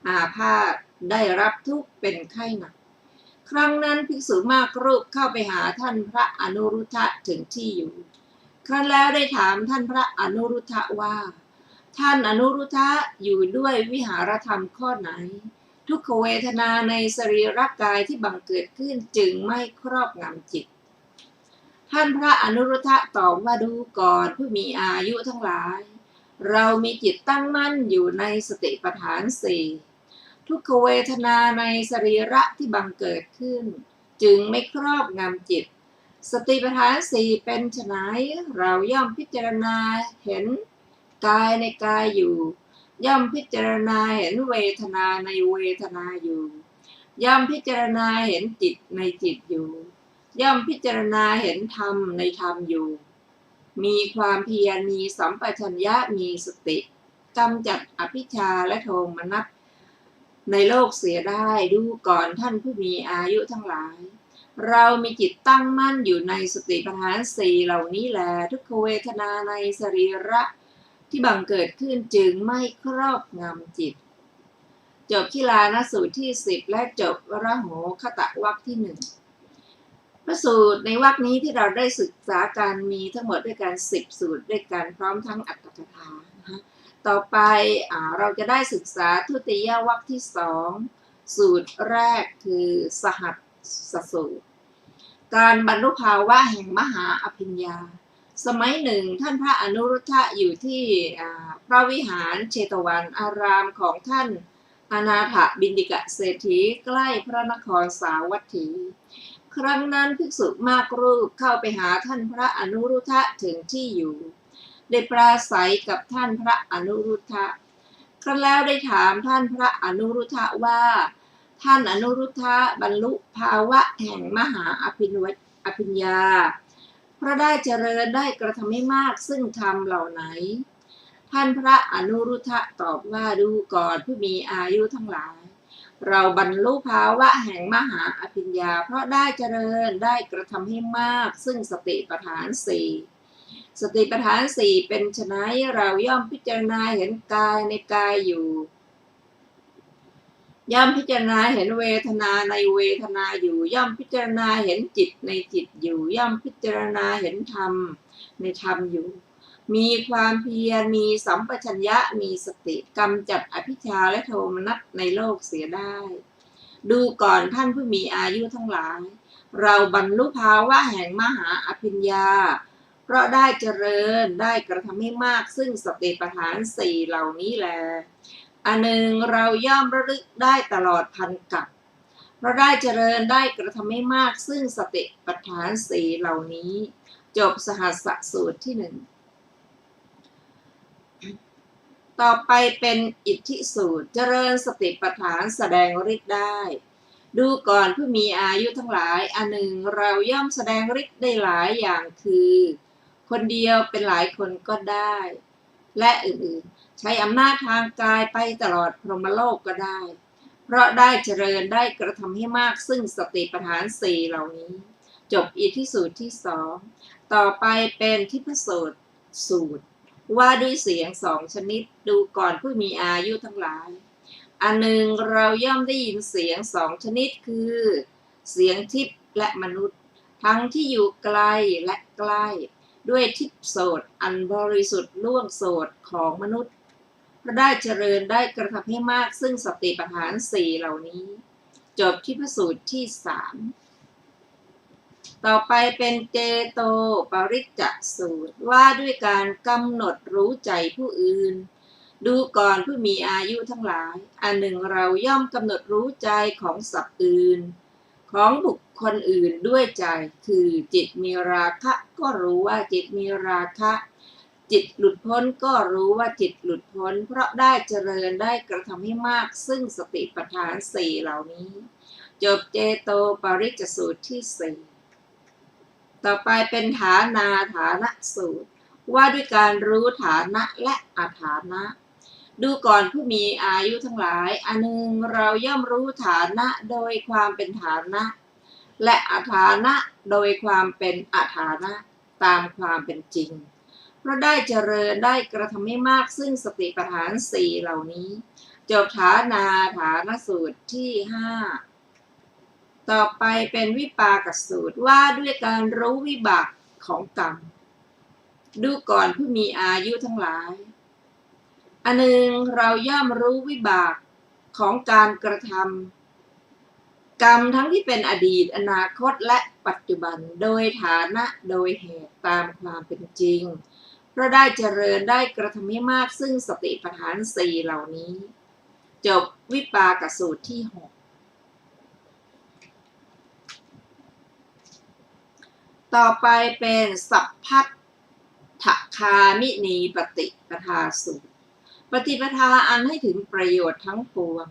อาพาธได้รับทุกข์เป็นไข้หนักครั้งนั้นภิกษุมากรูปเข้าไปหาท่านพระอนุรุทธะถึงที่อยู่ครั้นแล้วได้ถามท่านพระอนุรุทธะว่าท่านอนุรุทธะอยู่ด้วยวิหารธรรมข้อไหนทุกขเวทนาในสรีระกายที่บังเกิดขึ้นจึงไม่ครอบงำจิตท่านพระอนุรุทธะตอบว่าดูก่อนผู้มีอายุทั้งหลายเรามีจิตตั้งมั่นอยู่ในสติปัฏฐานสี่ทุกขเวทนาในสรีระที่บังเกิดขึ้นจึงไม่ครอบงำจิตสติปัฏฐานสี่เป็นไฉนเราย่อมพิจารณาเห็นกายในกายอยู่ย่อมพิจารณาเห็นเวทนาในเวทนาอยู่ย่อมพิจารณาเห็นจิตในจิตอยู่ย่อมพิจารณาเห็นธรรมในธรรมอยู่มีความเพียรมีสัมปชัญญะมีสติกำจัดอภิชฌาและโทมนัสในโลกเสียได้ดูก่อนท่านผู้มีอายุทั้งหลายเรามีจิตตั้งมั่นอยู่ในสติปัฏฐานสี่เหล่านี้แลทุกขเวทนาในสรีระที่บังเกิดขึ้นจึงไม่ครอบงำจิตจบกิลานสูตรที่ 10และจบระโหคตวรรคที่ 1พระสูตรในวรรคนี้ที่เราได้ศึกษาการมีทั้งหมดด้วยกัน10สูตรด้วยกันพร้อมทั้งอัตถกถาต่อไปเราจะได้ศึกษาทุติยวรรคที่ 2สูตรแรกคือสหัสสูตรการบรรลุภาวะแห่งมหาอภิญญาสมัยหนึ่งท่านพระอนุรุทธะอยู่ที่พระวิหารเชตวันอารามของท่านอนาถบิณฑิกเศรษฐีใกล้พระนครสาวัตถีครั้งนั้นภิกษุมากรูปเข้าไปหาท่านพระอนุรุทธะถึงที่อยู่ได้ปราศัยกับท่านพระอนุรุทธะครั้นแล้วได้ถามท่านพระอนุรุทธะว่าท่านอนุรุทธะบรรลุภาวะแห่งมหาอภิญญาเพราะได้เจริญได้กระทำให้มากซึ่งธรรมเหล่าไหนท่านพระอนุรุทธะตอบว่าดูก่อนผู้มีอายุทั้งหลายเราบรรลุภาวะแห่งมหาอภิญญาเพราะได้เจริญได้กระทำให้มากซึ่งสติปัฏฐานสี่สติปัฏฐานสี่เป็นไฉนเราย่อมพิจารณาเห็นกายในกายอยู่ย่อมพิจารณาเห็นเวทนาในเวทนาอยู่ย่อมพิจารณาเห็นจิตในจิตอยู่ย่อมพิจารณาเห็นธรรมในธรรมอยู่มีความเพียรมีสัมปชัญญะมีสติกำจัดอภิชฌาและโทมนัสในโลกเสียได้ ดูก่อนท่านผู้มีอายุทั้งหลายเราบรรลุภาวะแห่งมหาอภิญญาเพราะได้เจริญได้กระทำให้มากซึ่งสติปัฏฐานสี่เหล่านี้แลอันหนึ่งเราย่อมระลึกได้ตลอดพันกับเพราะได้เจริญได้กระทำให้มากซึ่งสติปัฏฐานสี่เหล่านี้จบสหัสสูตรที่หนึ่งต่อไปเป็นอิทธิสูตรเจริญสติปัฏฐานแสดงฤทธิ์ได้ดูก่อนผู้มีอายุทั้งหลายอันหนึ่งเราย่อมแสดงฤทธิ์ได้หลายอย่างคือคนเดียวเป็นหลายคนก็ได้และอื่นๆใช้อำนาจทางกายไปตลอดพรหมโลกก็ได้เพราะได้เจริญได้กระทำให้มากซึ่งสติปัฏฐานสี่เหล่านี้จบอิทธิสูตรที่สองต่อไปเป็นทิพสูตรว่าด้วยเสียงสองชนิดดูก่อนผู้มีอายุทั้งหลายอันหนึ่งเราย่อมได้ยินเสียงสองชนิดคือเสียงทิพย์และมนุษย์ทั้งที่อยู่ไกลและใกล้ด้วยทิพย์โสตอันบริสุทธิ์ล่วงโสตของมนุษย์เพราะได้เจริญได้กระทำให้มากซึ่งสติปัฏฐานสี่เหล่านี้จบทิพสูตรที่สามต่อไปเป็นเจโตปริจจสูตรว่าด้วยการกำหนดรู้ใจผู้อื่นดูก่อนผู้มีอายุทั้งหลายอันหนึ่งเราย่อมกำหนดรู้ใจของสัตว์อื่นของบุคคลอื่นด้วยใจคือจิตมีราคะก็รู้ว่าจิตมีราคะจิตหลุดพ้นก็รู้ว่าจิตหลุดพ้นเพราะได้เจริญได้กระทำให้มากซึ่งสติปัฏฐานสี่เหล่านี้จบเจโตปริจจสูตรที่สี่ต่อไปเป็นฐานาฐานะสูตรว่าด้วยการรู้ฐานะและอฐานะดูก่อนผู้มีอายุทั้งหลายอันหนึ่งเราย่อมรู้ฐานะโดยความเป็นฐานะและอฐานะโดยความเป็นอฐานะตามความเป็นจริงเพราะได้เจริญได้กระทำให้มากซึ่งสติปัฏฐานสี่เหล่านี้จบฐานาฐานะสูตรที่ห้าต่อไปเป็นวิปากสูตรว่าด้วยการรู้วิบากของกรรมดูก่อนผู้มีอายุทั้งหลายอันหนึ่งเราย่อมรู้วิบากของการกระทำกรรมทั้งที่เป็นอดีตอนาคตและปัจจุบันโดยฐานะโดยเหตุตามความเป็นจริงเพราะได้เจริญได้กระทำให้มากซึ่งสติปัฏฐานสี่เหล่านี้จบวิปากสูตรที่หกต่อไปเป็นสัพพัทถคามินีปฏิปทาสูตรปฏิปทาอันให้ถึงประโยชน์ทั้งปวง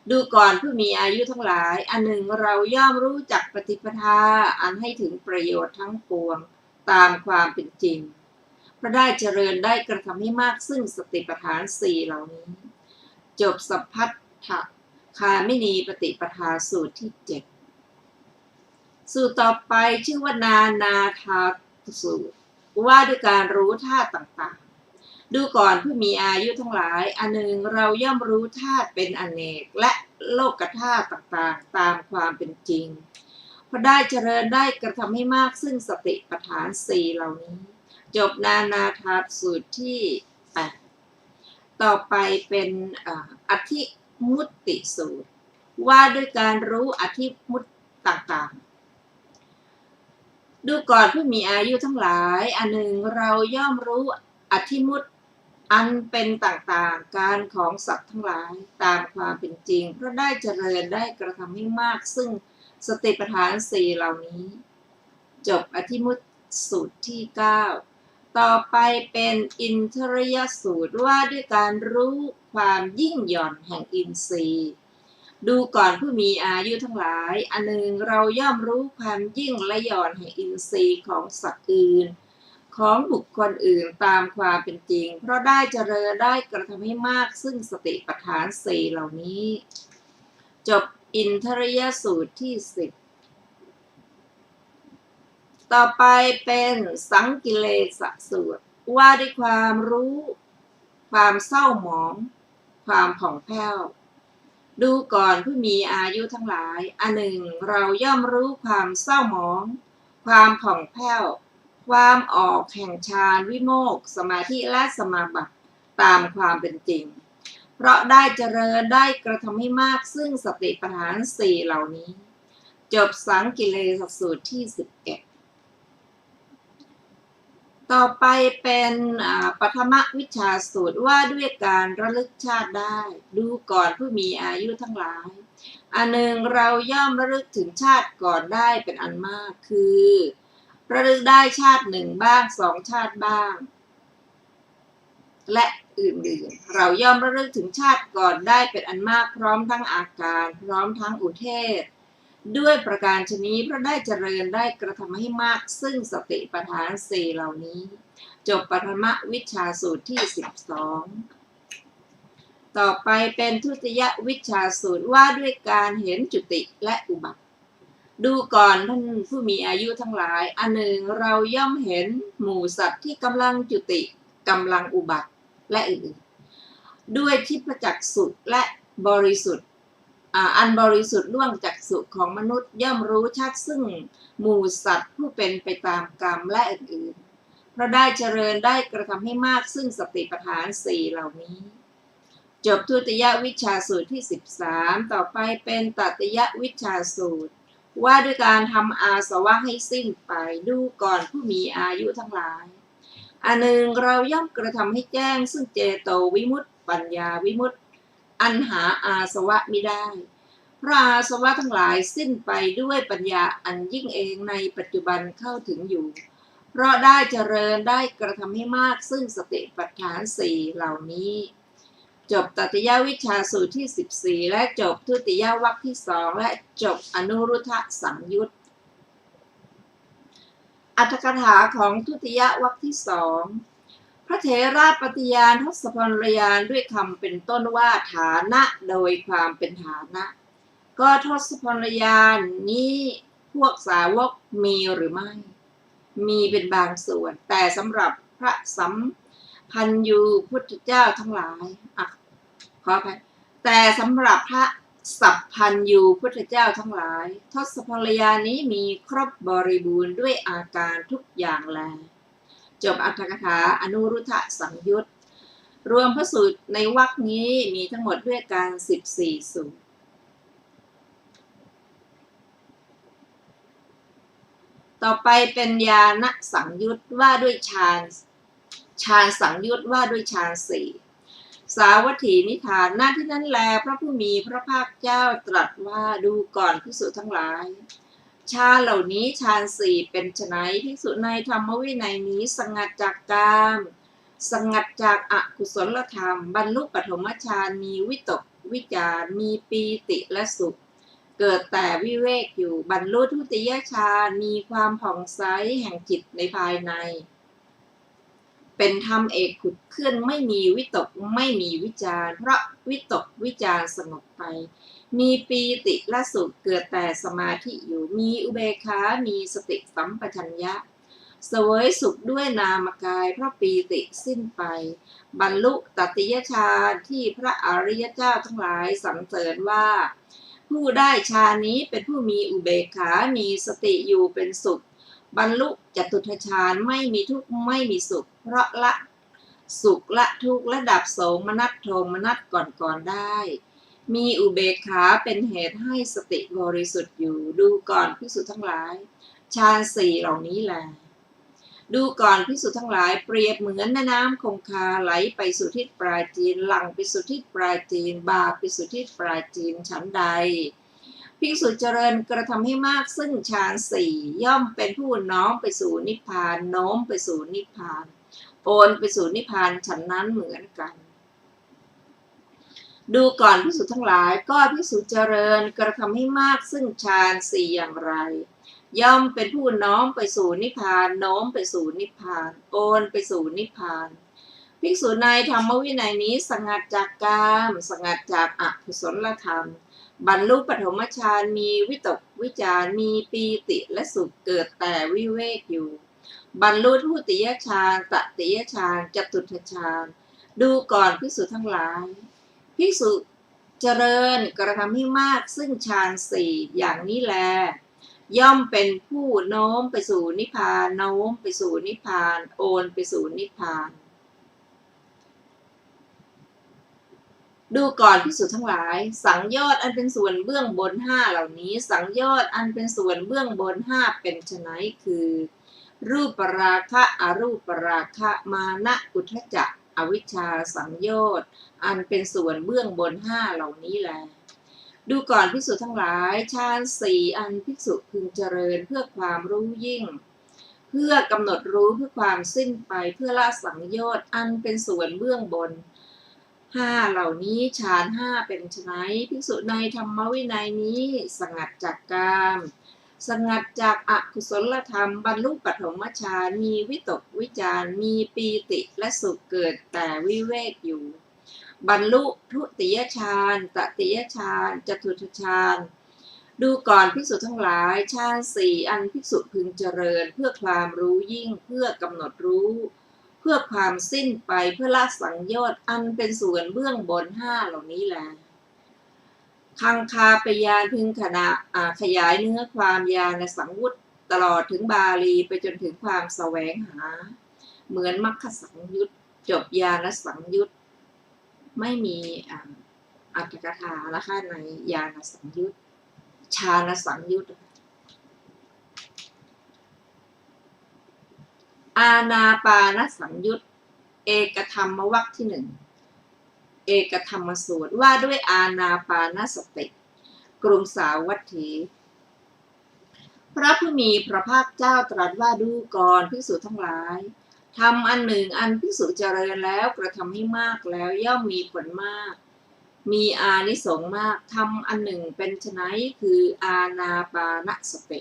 ดูก่อนผู้มีอายุทั้งหลายอันหนึ่งเราย่อมรู้จักปฏิปทาอันให้ถึงประโยชน์ทั้งปวงตามความเป็นจริงเพราะได้เจริญได้กระทำให้มากซึ่งสติปัฏฐานสี่เหล่านี้จบสัพพัทถคามินีปฏิปทาสูตรที่เจ็ดสูตรต่อไปชื่อว่านานาธาตุสูตรว่าด้วยการรู้ธาตุต่างๆดูก่อนผู้มีอายุทั้งหลายอันหนึ่งเราย่อมรู้ธาตุเป็นอเนกและโลกธาตุต่างๆตามความเป็นจริงเพราะได้เจริญได้กระทำให้มากซึ่งสติปัฏฐานสี่เหล่านี้จบนานาธาตุสูตรที่แปดต่อไปเป็นอธิมุตติสูตรว่าด้วยการรู้อธิมุตต่างๆดูก่อนผู้มีอายุทั้งหลายอันหนึ่งเราย่อมรู้อธิมุตอันเป็นต่างๆการของสัตว์ทั้งหลายตามความเป็นจริงเพราะได้เจริญได้กระทำให้มากซึ่งสติปัฏฐานสี่เหล่านี้จบอธิมุตสูตรที่เก้าต่อไปเป็นอินทริยสูตรว่าด้วยการรู้ความยิ่งหย่อนแห่งอินทรีย์ดูก่อนผู้มีอายุทั้งหลายอันหนึ่งเราย่อมรู้ความยิ่งและหย่อนแห่งอินทรีย์ของสัตว์อื่นของบุคคลอื่นตามความเป็นจริงเพราะได้เจริญได้กระทำให้มากซึ่งสติปัฏฐานสี่เหล่านี้จบอินทริยสูตรที่สิบต่อไปเป็นสังกิเลสสูตรว่าด้วยความรู้ความเศร้าหมองความผ่องแผ้วดูก่อนผู้มีอายุทั้งหลายอันหนึ่งเราย่อมรู้ความเศร้าหมองความผ่องแผ้วความออกแห่งฌานวิโมกข์สมาธิและสมาบัติตามความเป็นจริงเพ เพราะได้เจริญได้กระทำให้มากซึ่งสติปัฏฐานสี่เหล่านี้จบสังกิเลสสูตรที่11ต่อไปเป็นปฐมวิชาสูตรว่าด้วยการระลึกชาติได้ดูก่อนผู้มีอายุทั้งหลายอันหนึ่งเราย่อมระลึกถึงชาติก่อนได้เป็นอันมากคือระลึกได้ชาติหนึ่งบ้าง2 ชาติบ้างและอื่นๆเราย่อมระลึกถึงชาติก่อนได้เป็นอันมากพร้อมทั้งอาการพร้อมทั้งอุเทศด้วยประการชนี้เพราะได้เจริญได้กระทำให้มากซึ่งสติปัฏฐานสี่เหล่านี้จบปฐมวิชาสูตรที่12ต่อไปเป็นทุติยวิชาสูตรว่าด้วยการเห็นจุติและอุบัติดูก่อนท่านผู้มีอายุทั้งหลายอันหนึ่งเราย่อมเห็นหมู่สัตว์ที่กำลังจุติกำลังอุบัติและอื่นๆด้วยทิพจักษุและบริสุทธิ์อันบริสุทธิ์ล่วงจักษุของมนุษย์ย่อมรู้ชัดซึ่งหมู่สัตว์ผู้เป็นไปตามกรรมและอื่นๆเพราะได้เจริญได้กระทำให้มากซึ่งสติปัฏฐานสี่เหล่านี้จบทุติยวิชาสูตรที่13ต่อไปเป็นตติยวิชาสูตรว่าด้วยการทำอาสวะให้สิ้นไปดูก่อนผู้มีอายุทั้งหลายอันหนึ่งเราย่อมกระทำให้แจ้งซึ่งเจโตวิมุตติปัญญาวิมุตติอันหาอาสวะมิได้เพราะอาสวะทั้งหลายสิ้นไปด้วยปัญญาอันยิ่งเองในปัจจุบันเข้าถึงอยู่เพราะได้เจริญได้กระทำให้มากซึ่งสติปัฏฐานสี่เหล่านี้จบตติยวิชาสูตรที่14และจบทุติยวรรคที่2และจบอนุรุทธสังยุตอรรถกถาของทุติยวรรคที่2พระเถระปฏิญาณทศพลยานด้วยคำเป็นต้นว่าฐานะโดยความเป็นฐานะก็ทศพลยานนี้พวกสาวกมีหรือไม่มีเป็นบางส่วนแต่สำหรับพระสัมพันยูพุทธเจ้าทั้งหลายขออภัยแต่สำหรับพระสัพพันยูพุทธเจ้าทั้งหลายทศพลยานนี้มีครบบริบูรณ์ด้วยอาการทุกอย่างแลจบอรรถกถาอนุรุทธสังยุตรวมพระสูตรในวรรคนี้มีทั้งหมดด้วยกัน14สูตรต่อไปเป็นญาณสังยุตว่าด้วยฌานสังยุตว่าด้วยฌานสี่สาวัตถีนิทานหน้าที่นั้นแลพระผู้มีพระภาคเจ้าตรัสว่าดูก่อนภิกษุทั้งหลายฌานเหล่านี้ฌานสี่เป็นไฉนภิกษุในธรรมวินัยนี้สงัดจากกามสงัดจากอกุศลธรรมบรรลุปฐมฌานมีวิตกวิจารมีปีติและสุขเกิดแต่วิเวกอยู่บรรลุทุติยฌานมีความผ่องใสแห่งจิตในภายในเป็นธรรมเอกขุดขึ้นไม่มีวิตกไม่มีวิจารเพราะวิตกวิจารสงบไปมีปีติและสุขเกิดแต่สมาธิอยู่มีอุเบกขามีสติสัมปชัญญะเสวยสุขด้วยนามกายเพราะปีติสิ้นไปบรรลุตติยฌานที่พระอริยเจ้าทั้งหลายสรรเสริญว่าผู้ได้ฌานนี้เป็นผู้มีอุเบกขามีสติอยู่เป็นสุขบรรลุจตุตถฌานไม่มีทุกข์ไม่มีสุขเพราะละสุขละทุกข์และดับโสมนัสโทมนัสก่อนได้มีอุเบกขาเป็นเหตุให้สติบริสุทธิ์อยู่ดูก่อนภิกษุทั้งหลายฌานสี่เหล่านี้แลดูก่อนภิกษุทั้งหลายเปรียบเหมือนแม่น้ำคงคาไหลไปสู่ทิศปลายจีนหลั่งไปสู่ทิศปลายจีนบาไปสู่ทิศปลายจีนฉันใดภิกษุเจริญกระทำให้มากซึ่งฌานสี่ย่อมเป็นผู้น้อมไปสู่นิพพานโน้มไปสู่นิพพานโอนไปสู่นิพพานฉันนั้นเหมือนกันดูก่อนภิกษุทั้งหลายก็ภิกษุเจริญกระทำให้มากซึ่งฌานสี่อย่างไรย่อมเป็นผู้น้อมไปสู่นิพพานโน้มไปสู่นิพพานโอนไปสู่นิพพานภิกษุในธรรมวินัยนี้สงัดจากกามสงัดจากอกุศลธรรมบรรลุปฐมฌานมีวิตกวิจารมีปีติและสุขเกิดแต่วิเวกอยู่บรรลุทุติยฌานตติยฌานจตุตถฌานดูก่อนภิกษุทั้งหลายภิกษุเจริญกระทำให้มากซึ่งฌานสี่อย่างนี้แลย่อมเป็นผู้โน้มไปสู่นิพพานโน้มไปสู่นิพพานโอนไปสู่นิพพาน ดูก่อนภิกษุทั้งหลาย สังโยชน์อันเป็นส่วนเบื้องบนห้าเหล่านี้ สังโยชน์อันเป็นส่วนเบื้องบนห้าเป็นไฉนคือ รูปราคะอรูปราคะมานะอุทธัจจะอวิชชาสังโยชน์อันเป็นส่วนเบื้องบนห้าเหล่านี้แลดูก่อนภิกษุทั้งหลายฌานสี่อันภิกษุพึงเจริญเพื่อความรู้ยิ่งเพื่อกำหนดรู้เพื่อความสิ้นไปเพื่อละสังโยชน์อันเป็นส่วนเบื้องบนห้าเหล่านี้ฌานห้าเป็นไฉนภิกษุในธรรมวินัยนี้สงัดจากกามสงัดจากอกุศลธรรมบรรลุปฐมฌานมีวิตกวิจารมีปีติและสุขเกิดแต่วิเวกอยู่บรรลุทุติยฌานตติยฌานจตุตฌานดูก่อนภิกษุทั้งหลายฌานสี่อันภิกษุพึงเจริญเพื่อความรู้ยิ่งเพื่อกำหนดรู้เพื่อความสิ้นไปเพื่อละสังโยชน์อันเป็นส่วนเบื้องบนห้าเหล่านี้แลคังคาปยานพึงขยายเนื้อความญาณสังวุตตลอดถึงบาลีไปจนถึงความแสวงหาเหมือนมรรคสังยุตจบญาณสังยุตไม่มีอรรถกถานะคะในญาณสังยุตฌานสังยุตอานาปานสังยุตเอกธรรมวรรคที่หนึ่งเอกธรรมสูตรว่าด้วยอานาปานสติกรุงสาวัตถีพระผู้มีพระภาคเจ้าตรัสว่าดูก่อนภิกษุทั้งหลายทำอันหนึ่งอันภิกษุเจริญแล้วกระทำให้มากแล้วย่อมมีผลมากมีอานิสงส์มากทำอันหนึ่งเป็นไฉนคืออานาปานสติ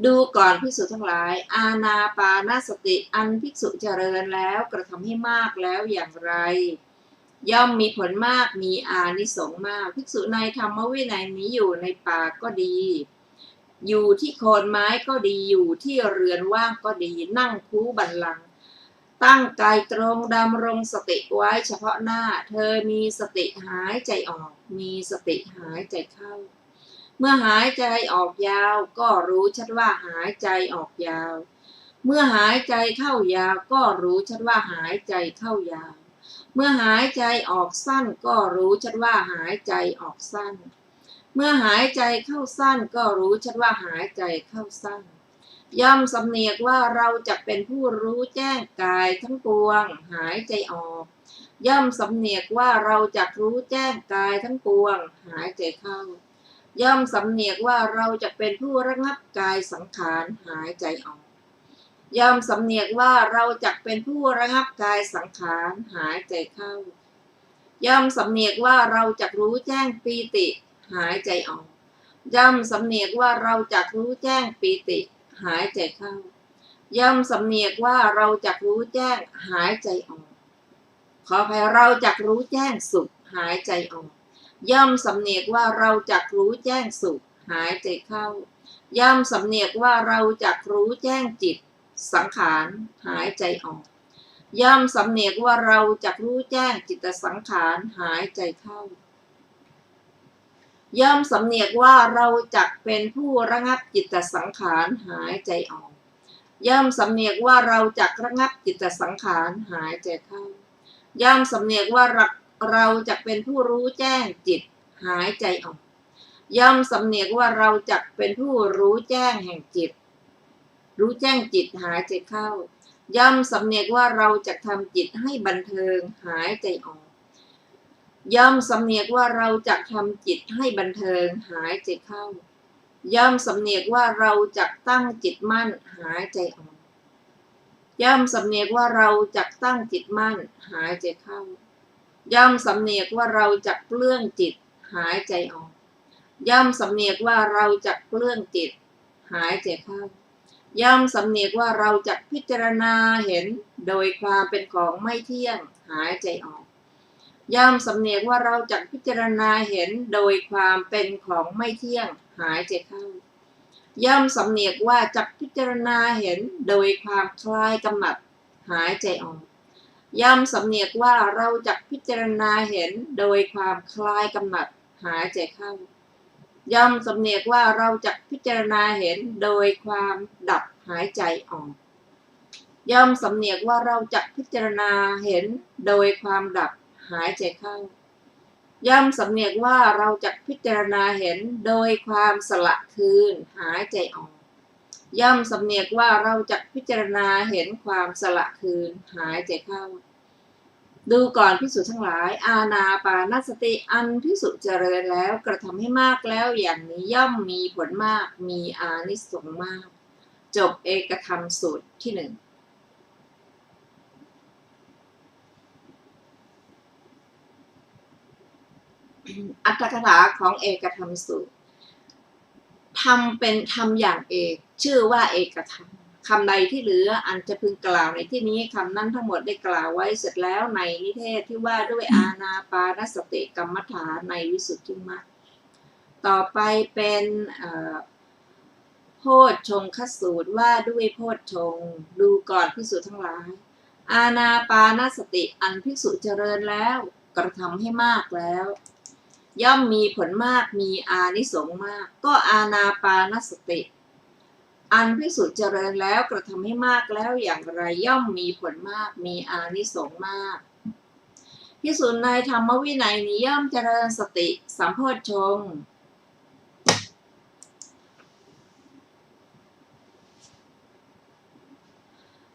ดูก่อนภิกษุทั้งหลายอานาปานสติอันภิกษุเจริญแล้วกระทำให้มากแล้วอย่างไรย่อมมีผลมากมีอานิสงส์มากภิกษุในธรรมวินัยนี้อยู่ในป่าก็ดีอยู่ที่โคนไม้ก็ดีอยู่ที่เรือนว่างก็ดีนั่งคูบัลลังก์ตั้งกายตรงดำรงสติไว้เฉพาะหน้าเธอมีสติหายใจออกมีสติหายใจเข้าเมื่อหายใจออกยาวก็รู้ชัดว่าหายใจออกยาวเมื่อหายใจเข้ายาวก็รู้ชัดว่าหายใจเข้ายาวเมื่อหายใจออกสั้นก็รู้ชัดว่าหายใจออกสั้นเมื่อหายใจเข้าสั้นก็รู้ชัดว่าหายใจเข้าสั้นย่อมสำเนียกว่าเราจะเป็นผู้รู้แจ้งกายทั้งปวงหายใจออกย่อมสำเนียกว่าเราจะรู้แจ้งกายทั้งปวงหายใจเข้าย่อมสำเนียกว่าเราจะเป็นผู้ระงับกายสังขารหายใจออกย่อมสำเนียกว่าเราจะเป็นผู้ระงับกายสังขารหายใจเข้าย่อมสำเนียกว่าเราจะรู้แจ้งปีติหายใจออกย่อมสำเนียกว่าเราจะรู้แจ้งปีติหายใจเข้าย่อมสำเนียกว่าเราจะรู้แจ้งหายใจออกขอให้เราจะรู้แจ้งสุขหายใจออกย่อมสำเนียกว่าเราจะรู้แจ้งสุขหายใจเข้าย่อมสำเนียกว่าเราจะรู้แจ้งจิตสังขารหายใจออกย่อมสำเนียกว่าเราจะรู้แจ้งจิตสังขารหายใจเข้าย่อมสำเนียกว่าเราจะเป็นผู้ระงับจิตสังขารหายใจออกย่อมสำเนียกว่าเราจะระงับจิตสังขารหายใจเข้าย่อมสำเนียกว่าเราจะเป็นผู้รู้แจ้งจิตหายใจออกย่อมสำเนียกว่าเราจะเป็นผู้รู้แจ้งแห่งจิตรู้แจ้งจิตหายใจเข้าย่อมสำเนียกว่าเราจะทำจิตให้บันเทิงหายใจออกย่อมสำเนียกว่าเราจะทำจิตให้บันเทิงหายใจเข้าย่อมสำเนียกว่าเราจะตั้งจิตมั่นหายใจออกย่อมสำเนียกว่าเราจะตั้งจิตมั่นหายใจเข้าย่อมสำเนียกว่าเราจะเปลื้องจิตหายใจออกย่อมสำเนียกว่าเราจะเปลื้องจิตหายใจเข้าย่อมสำเนียกว่าเราจะพิจารณาเห็นโดยความเป็นของไม่เที่ยงหายใจออกย่อมสำเนียกว่าเราจะพิจารณาเห็นโดยความเป็นของไม่เที่ยงหายใจเข้าย่อมสำเนียกว่าจะพิจารณาเห็นโดยความคลายกำหนัดหายใจออกย่อมสำเนียกว่าเราจะพิจารณาเห็นโดยความคลายกำหนัดหายใจเข้าย่อมสำเนียกว่าเราจะพิจารณาเห็นโดยความดับหายใจออกย่อมสำเนียกว่าเราจะพิจารณาเห็นโดยความดับหายใจเข้า ย่อมสำเนียกว่าเราจะพิจารณาเห็นโดยความสละคืนหายใจออกย่อมสำเนียกว่าเราจะพิจารณาเห็นความสละคืนหายใจเข้าดูก่อนภิกษุทั้งหลายอานาปานสติอันภิกษุเจริญแล้วกระทำให้มากแล้วอย่างนี้ย่อมมีผลมากมีอานิสงส์มากจบเอกธรรมสูตรที่ 1อรรถกถาของเอกธรรมสูตรทำเป็นธรรมอย่างเอกชื่อว่าเอกธรรมคำใดที่เหลืออันจะพึงกล่าวในที่นี้คำนั้นทั้งหมดได้กล่าวไว้เสร็จแล้วในนิเทศที่ว่าด้วยอานาปานสติกรรมฐานในวิสุทธิมรรคต่อไปเป็นโพชฌงคสูตรว่าด้วยโพชฌงค์ดูก่อนภิกษุทั้งหลายอานาปานสติอันภิกษุเจริญแล้วกระทำให้มากแล้วย่อมมีผลมากมีอานิสงส์มากก็อานาปานสติอันภิกษุเจริญแล้วกระทำให้มากแล้วอย่างไรย่อมมีผลมากมีอานิสงส์มากภิกษุในธรรมวินัยนี้ย่อมเจริญสติสัมโพชฌงค์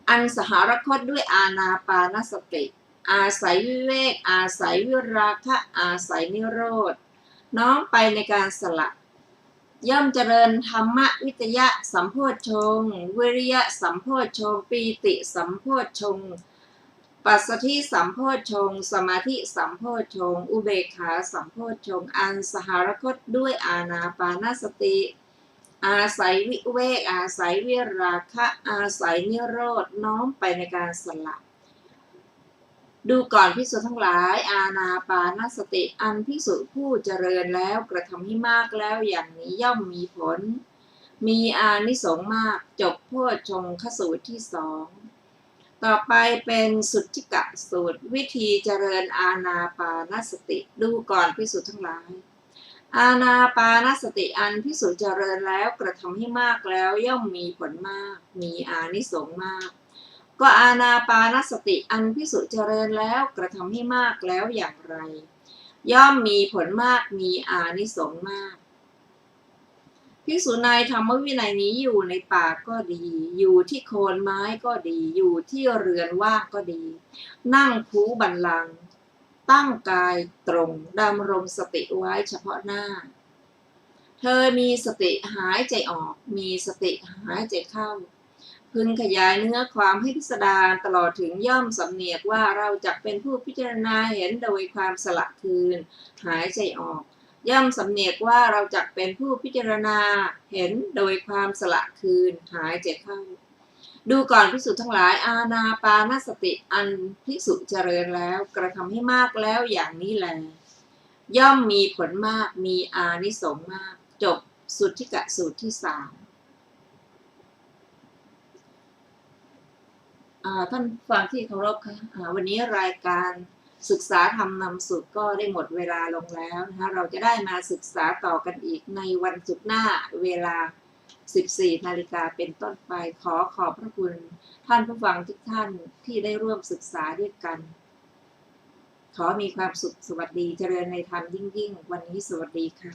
อันสหรคตด้วยอานาปานสติอาศัยวิเวกอาศัยวิราคะอาศัยนิโรธน้อมไปในการสละย่อมเจริญธรรมวิตยะสัมโพชฌงค์วิริยะสัมโพชฌงค์ปีติสัมโพชฌงค์ปัสสัทธิสัมโพชฌงค์สมาธิสัมโพชฌงค์อุเบกขาสัมโพชฌงค์อันสหรคตด้วยอานาปานสติอาศัยวิเวกอาศัยวิราคะอาศัยนิโรธน้อมไปในการสละดูก่อนภิกษุทั้งหลายอานาปานสติอันภิกษุผู้เจริญแล้วกระทำให้มากแล้วอย่างนี้ย่อมมีผลมีอานิสงส์มากจบโพชฌงคสูตรที่ 2ต่อไปเป็นสุทธิกะสูตรวิธีเจริญอานาปานสติดูก่อนภิกษุทั้งหลายอานาปานสติอันภิกษุเจริญแล้วกระทำให้มากแล้วย่อมมีผลมากมีอานิสงส์มากก็อานาปานสติอันภิกษุเจริญแล้วกระทำให้มากแล้วอย่างไรย่อมมีผลมากมีอานิสงส์มากภิกษุในธรรมวินัยนี้อยู่ในป่าก็ดีอยู่ที่โคนไม้ก็ดีอยู่ที่เรือนว่างก็ดีนั่งคูบัลลังก์ตั้งกายตรงดำรงสติไว้เฉพาะหน้าเธอมีสติหายใจออกมีสติหายใจเข้าพึงขยายเนื้อความให้พิสดารตลอดถึงย่อมสำเนียกว่าเราจักเป็นผู้พิจารณาเห็นโดยความสละคืนหายใจออกย่อมสำเนียกว่าเราจักเป็นผู้พิจารณาเห็นโดยความสละคืนหายใจเข้าดูก่อนภิกษุทั้งหลายอานาปานสติอันภิกษุเจริญแล้วกระทำให้มากแล้วอย่างนี้แลย่อมมีผลมากมีอานิสงส์มากจบสุทธิกะสูตรที่ 3ท่านฟังที่เคารพค่ะวันนี้รายการศึกษาธรรมนำสุขก็ได้หมดเวลาลงแล้วนะคะเราจะได้มาศึกษาต่อกันอีกในวันศุกร์หน้าเวลา 14 นาฬิกาเป็นต้นไปขอบพระคุณท่านผู้ฟังทุกท่านที่ได้ร่วมศึกษาด้วยกันขอมีความสุขสวัสดีเจริญในธรรมยิ่งวันนี้สวัสดีค่ะ